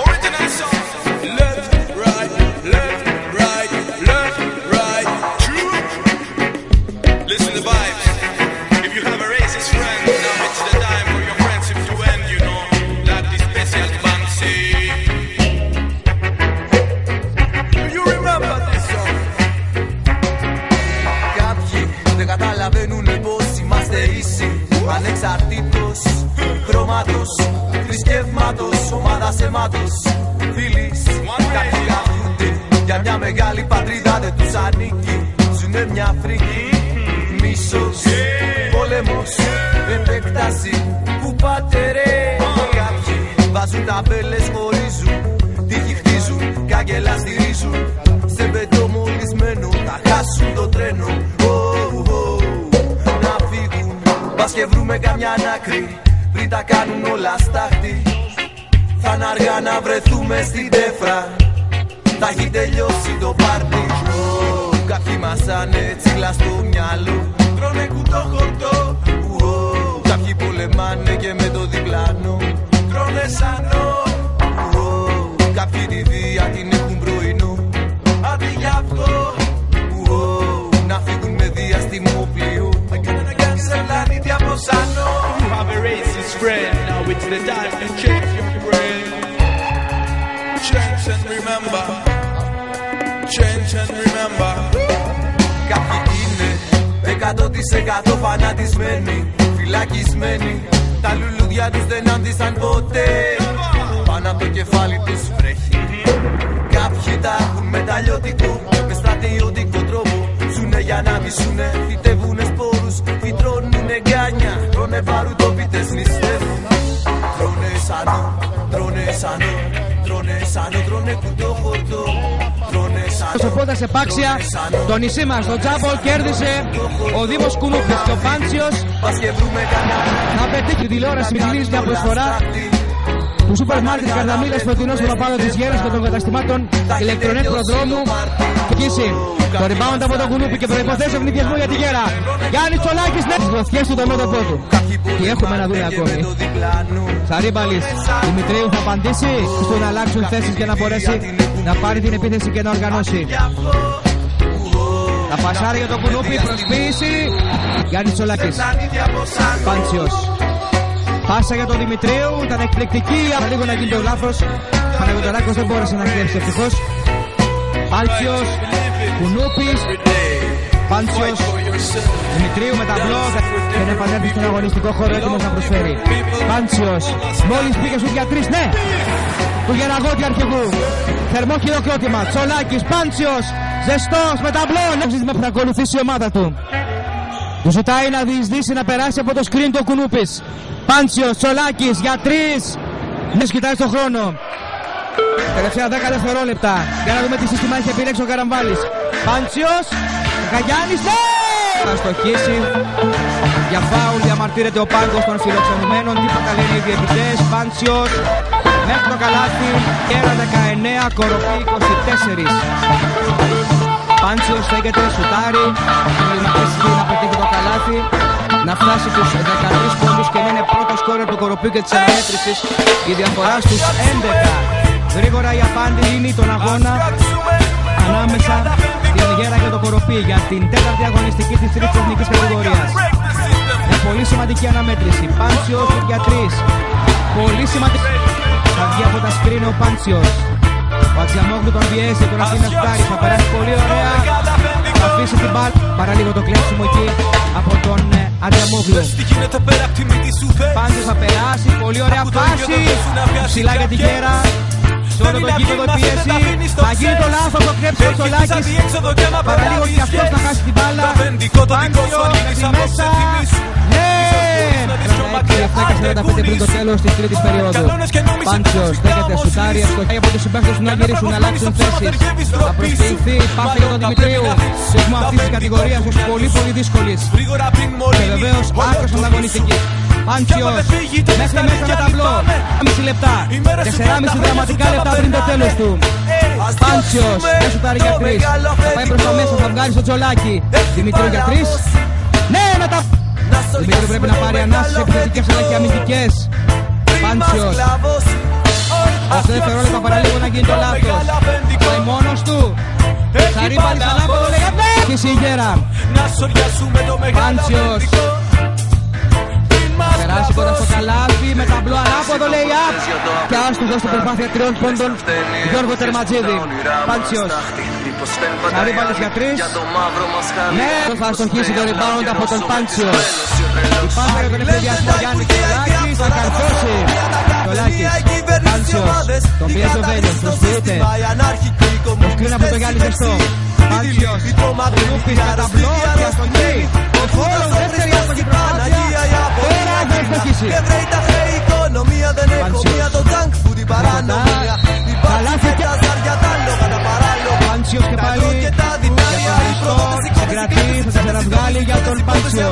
Original song. Left, right, left, right, left, right, true. Listen to vibes. If you have a racist friend, now it's the time for your friendship to end. You know that is special Banksy. Do you remember this song? Κάποιοι δεν καταλαβαίνουνε πως είμαστε ίσοι, ανεξαρτήτως χρώματος, θρησκεύματος, ομάδας αίματος, φίλης. Κάποιοι καυχούνται για μια μεγάλη πατρίδα, δεν τους ανήκει. Ζουνε μια φρίκη, μίσος, πόλεμος, επέκταση. Πού πάτε ρε? Κάποιοι βάζουν ταμπέλες, χωρίζουν, τύχη χτίζουν, κάγκελα στηρίζουν. Σε πετώ μολυσμένο, θα χάσουν το τρένο. Να φύγουν, πας και βρούμε καμιά άκρη, πριν τα κάνουν όλα στάχτη. Θα είναι αργά να βρεθούμε στην τέφρα, θα έχει τελειώσει το πάρτι. Κάποιοι μασάνε τσίλα στο μυαλό, τρώνε κουτό-χορτό. Κάποιοι πολεμάνε και με το διπλάνο τρώνε σανό. Κάποιοι τη βία την έχουν πρωινό, αντί για αυτό να φύγουν με διαστημόπλιο σε πλανήτη από σανό. You have a racist friend, now it's the time to change your brain. Change and remember. Change and remember. Κάποιοι είναι 100% φανατισμένοι, φυλακισμένοι. Τα λουλούδια τους δεν άντισαν ποτέ, πάνω από το κεφάλι τους βρέχει. Κάποιοι τα έχουν μεταλλιωτικό, με στρατιωτικό τρόπο. Ζουνε για να μισούνε, φυτεύουνε σπόρους, φυτρώνουνε γκάνια. Τρώνε βαρουτόπιτες, νηστεύουν. Τρώνε σανό, τρώνε σανό, τρώνε σανό, τρώνε κουτό-χορτό. Στο Πόντας επάξια, το νησί μας, το Τζάμπολ, κέρδισε ο Δήμος Κουνούπης και ο Πάντσιος να πετύχει τηλεόραση μιλής μια προσφορά του σούπερ μάρκετ Καρδαμίλας Φωτεινός Παπάδο της Γέρας και των καταστημάτων ηλεκτρονέτ προδρόμου. Κοίηση το rebound από τον Κουνούπη και προϋποθέσει ευνηδιασμό για τη Γέρα. Γιάννης Τσολάκης, ναι, τις βοθιές του το μέτωπό του. Τι έχουμε να δούμε ακόμη? Σαρίμπαλης, Δημητρίου θα απαντήσει στο να αλλάξουν θέσεις για να μπορέσει να πάρει την επίθεση και να οργανώσει. Τα πασάρει για τον Κουνούπη, προσποίηση. Γιάννης Τσολάκης, Πάντσιος. Πάσα για τον Δημητρίου, ήταν εκπληκτική. Λίγο να γίνει το λάθος. Παναγιωταράκος δεν μπόρεσε να κλέψει ευτυχώς. Πάντσιος, Κουνούπης, Πάντσιος, Δημητρίου με ταμπλό και να επανέλθει στον αγωνιστικό χώρο έτοιμος να προσφέρει. Πάντσιος, μόλις πήγε στους για τρεις, ναι, του Γεραγώτη αρχηγού. Θερμό χειροκρότημα, Τσολάκης, Πάντσιος, ζεστός με ταμπλό. Μέχρι να ακολουθήσει η ομάδα του. Του ζητάει να διεισδύσει, να περάσει από το σκριν του Κουνούπης. Πάντσιος, Τσολάκης για τρεις. Ναι, κοιτάει στον χρόνο. Τελευταία 10 δευτερόλεπτα. Για να δούμε τι σύστημα έχει επιλέξει ο Καραμβάλης. Πάντσιος, Καγιάννης, ναι! Θα στοχίσει. Για φάουλ διαμαρτύρεται ο πάγκος των φιλοξενουμένων. Τίποτα λένε οι διαιτητές. Πάντσιος μέχρι το καλάθι. Κέρα 19, Κοροπή 24. Πάντσιος στέκεται, σουτάρει. Κλιματίσει να πετύχει το καλάθι, να φτάσει τους 13 πόντους και να είναι πρώτο σκόρερ του Κοροπή και της αναμέτρησης. Η διαφορά στους 11. Γρήγορα η απάντη λύνει τον αγώνα ανάμεσα στην Γέρα και το Κοροπή για την τέταρτη αγωνιστική της τρίτης εθνικής κατηγορίας. Μια πολύ σημαντική αναμέτρηση. Πάντσιος για 3. Πολύ σημαντική. Θα βγει από τα σκριν ο Πάντσιος. Ο Ατζιαμόγλου τον πιέζει, τον αφήνει να φτάρει. Θα περάσει πολύ ωραία. Θα αφήσει την μπάλ. Παραλίγο το κλέψιμο εκεί από τον Ατζιαμόγλου. Πάντως θα περάσει. Πολύ ωραία πάση. Ψηλά για τη Γέρα. Σε όλο το κήπεδο πίεση. Θα γίνει το λάθος, το κλέψει ο Τσολάκης. Παραλίγο και αυτός να χάσει την μπάλα. Πάντσιος μέσα. Ναι! 7:45 πριν το τέλος της τρίτης περίοδου. Πάντσιος στέκεται, σουτάρει, ευστοχάει από τους συμπαίκτες του να γυρίσουν, να αλλάξουν θέσεις. Θα προσποιηθεί, πάσα για τον Δημητρίου. Συγμό αυτής της κατηγορίας ως πολύ δύσκολης. Και βεβαίως άκρος ανταγωνιστικής. Πάντσιος μέχρι μέσα με ταμπλό. 1,5 λεπτά. 4,5 δραματικά λεπτά πριν το τέλος του. Πάντσιος δεν σουτάρει για 3. Θα πάει προς τα μέσα, θα βγάλει στο Τσολάκι. Δημητρίου για 3. Ναι, με τα... Δημήτρη πρέπει να πάρει ανάσες επιθετικές αλλά και αμυντικές. Πάντσιος. 8 δευτερόλεπτα παραλίγο να γίνει το λάθος. Πάει μόνος του. Σαρίπαλης ανάποδο λέει απέ. Και Σιγέρα. Πάντσιος. Περάσει κοντά στο καλάθι με ταμπλό ανάποδο λέει απ. Και άστοχο στην προσπάθεια 3 πόντων Γιώργο Τερματζίδη. Πάντσιος. Σαρίπαλης για 3. Ναι, θα αστοχίσει το rebound από τον Πάντσιο. Η πάσα για τον εφηδιασμό Γιάννη Κιολάκης θα καρφώσει. Κιολάκης, Πάντσιος, τον πιέζει ο Βέλιος, προσποιείται. Το σκριν από το Γιάννη Ζεστό. Πάντσιος, Ρούπης με ταμπλό και αστοχή. Το φόρο, δεύτερη αστοχή προσπάθεια. Τώρα θα αστοχίσει. Καλάθι και Πάντσιος και πάλι για τον Χριστό. Συγκρατεί, θα σε ξαναβγάλει για τον Πάντσιο.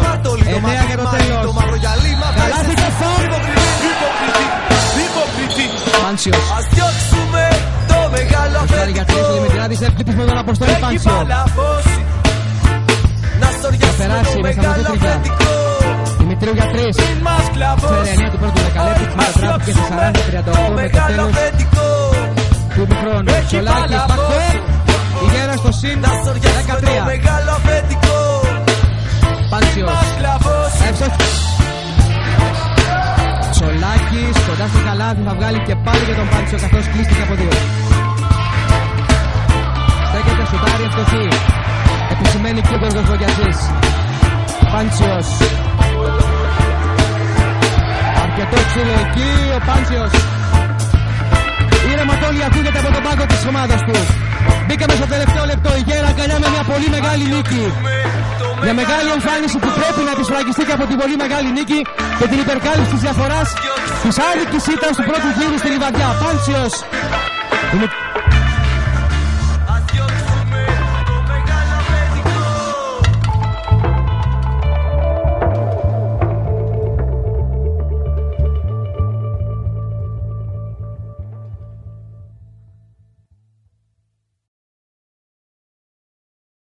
9 για το τέλος. Καλάθι και φαμ. Πάντσιος. Προστάρει για 3 ο Δημητριάδης. Εύκληπης με τον Αποστόλη Πάντσιο. Θα περάσει με σταματήτρια. Δημητρίου για 3. Φέρε 9 του πρώτου δεκαλέπτου. Μετατράπηκε σε 40-38 με το τέλος του ημιχρόνου. Σολάκης, Πακτέρ. Η Γέρα στο συν 13. Πάντσιος. Σολάκης κοντά στο καλάθι θα βγάλει και πάλι για τον Πάντσιο καθώς κλείστηκε από 2. Στέκεται σουτάρει ευτοχή. Επισημαίνει και ο Γιώργος Βογιατζής. Πάντσιος. Αρκετό ξύλο εκεί ο Πάντσιος. Ήρεμα το όλοι ακούγεται από τον πάγκο της ομάδας του. Μπήκαμε στο τελευταίο λεπτό. Η Γέρα αγκαλιά με μια πολύ μεγάλη νίκη. Μια μεγάλη εμφάνιση που πρέπει να επισφραγιστεί και από την πολύ μεγάλη νίκη και την υπερκάλυψη της διαφοράς της άδικης ήττας του πρώτου γύρου στη Λιβαδιά. Πάντσιος.